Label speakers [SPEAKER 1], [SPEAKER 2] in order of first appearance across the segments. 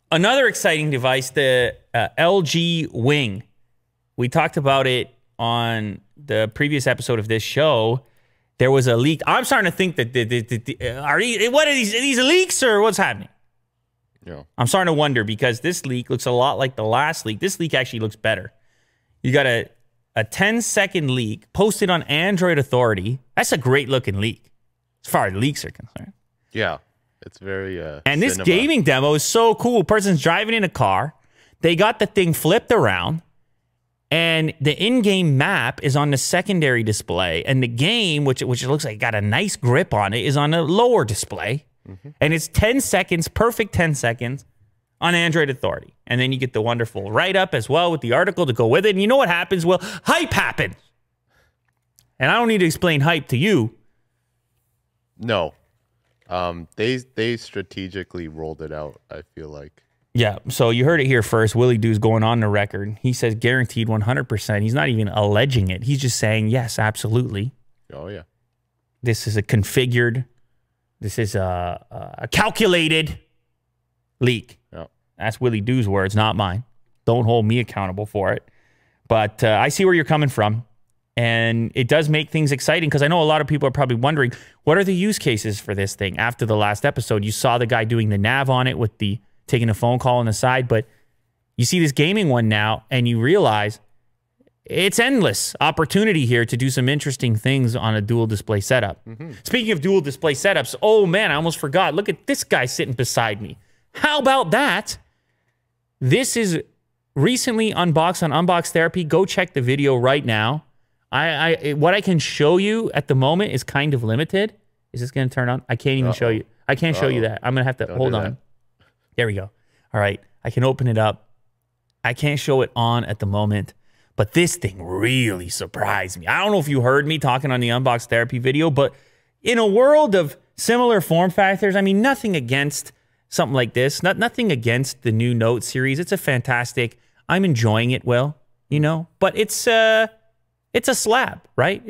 [SPEAKER 1] Another exciting device, the LG Wing. We talked about it on the previous episode of this show. There was a leak. I'm starting to think that what are these leaks or what's happening?
[SPEAKER 2] Yeah.
[SPEAKER 1] I'm starting to wonder because this leak looks a lot like the last leak. This leak actually looks better. You got a 10-second leak posted on Android Authority. That's a great looking leak as far as leaks are concerned.
[SPEAKER 2] Yeah. It's very
[SPEAKER 1] and this gaming demo is so cool. Person's driving in a car. They got the thing flipped around, and the in-game map is on the secondary display, and the game, which looks like got a nice grip on it, is on a lower display. And it's 10 seconds, perfect 10 seconds on Android Authority. And then you get the wonderful write-up as well with the article to go with it. And you know what happens? Well, hype happens. And I don't need to explain hype to you.
[SPEAKER 2] No. They strategically rolled it out, I feel like.
[SPEAKER 1] Yeah, so you heard it here first. Willie Doo's going on the record. He says guaranteed 100%. He's not even alleging it. He's just saying, yes, absolutely.
[SPEAKER 2] Oh, yeah.
[SPEAKER 1] This is a configured, this is a calculated leak.
[SPEAKER 2] Yeah.
[SPEAKER 1] That's Willie Doo's words, not mine. Don't hold me accountable for it. But I see where you're coming from. And it does make things exciting because I know a lot of people are probably wondering, what are the use cases for this thing? After the last episode, you saw the guy doing the nav on it with the taking a phone call on the side, but you see this gaming one now and you realize it's endless opportunity here to do some interesting things on a dual display setup. Speaking of dual display setups, oh man, I almost forgot. Look at this guy sitting beside me. How about that? This is recently unboxed on Unbox Therapy. Go check the video right now. What I can show you at the moment is kind of limited. Is this going to turn on? I can't even show you. I can't show you that. I'm going to have to hold on. There we go. All right. I can open it up. I can't show it on at the moment, but this thing really surprised me. I don't know if you heard me talking on the Unbox Therapy video, but in a world of similar form factors, I mean, nothing against something like this. Nothing against the new Note series. It's a fantastic. I'm enjoying it, Will, you know, but it's a slab, right?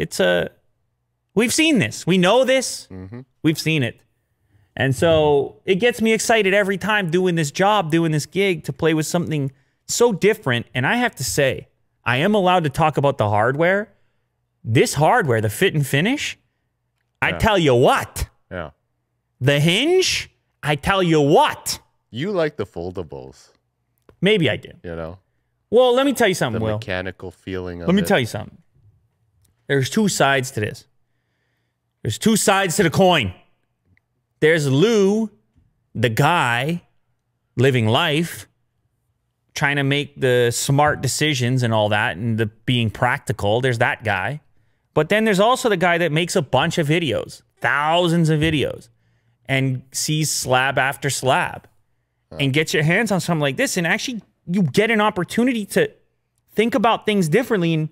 [SPEAKER 1] We've seen this. We know this. We've seen it. And so it gets me excited every time doing this job, doing this gig, to play with something so different. And I have to say, I am allowed to talk about the hardware. This hardware, the fit and finish, I tell you what.
[SPEAKER 2] Yeah.
[SPEAKER 1] The hinge, I tell you what.
[SPEAKER 2] You like the foldables.
[SPEAKER 1] Maybe I do.
[SPEAKER 2] You know?
[SPEAKER 1] Well, let me tell you something, Will.
[SPEAKER 2] The mechanical feeling of it.
[SPEAKER 1] Let me tell you something. There's two sides to this. There's two sides to the coin. There's Lou, the guy living life, trying to make the smart decisions and all that, and the being practical. There's that guy. But then there's also the guy that makes a bunch of videos, thousands of videos, and sees slab after slab, and gets your hands on something like this, and actually you get an opportunity to think about things differently and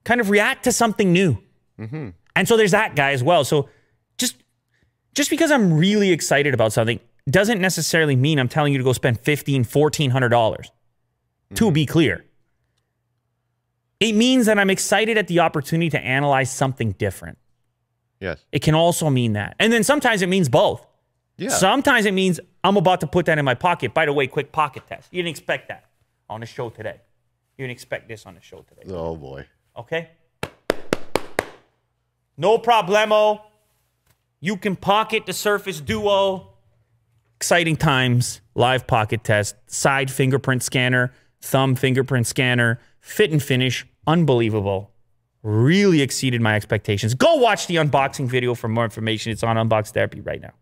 [SPEAKER 1] kind of react to something new. And so there's that guy as well. So just because I'm really excited about something doesn't necessarily mean I'm telling you to go spend $1,500, $1,400. To be clear. It means that I'm excited at the opportunity to analyze something different.
[SPEAKER 2] Yes.
[SPEAKER 1] It can also mean that. And then sometimes it means both.
[SPEAKER 2] Yeah.
[SPEAKER 1] Sometimes it means I'm about to put that in my pocket. By the way, quick pocket test. You didn't expect that on the show today. You didn't expect this on the show today.
[SPEAKER 2] Oh, boy.
[SPEAKER 1] Okay? No problemo. You can pocket the Surface Duo. Exciting times. Live pocket test. Side fingerprint scanner. Thumb fingerprint scanner. Fit and finish. Unbelievable. Really exceeded my expectations. Go watch the unboxing video for more information. It's on Unbox Therapy right now.